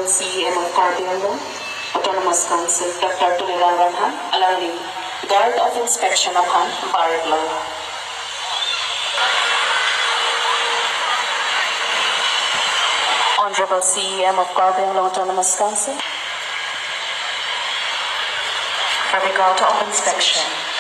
CEM of Corbianlo, Autonomous Council, Dr. Tulila Ranhan, along the Guard of Inspection of Han, Baratlo. Honorable CEM of Corbianlo Autonomous Council, for the Guard of Inspection.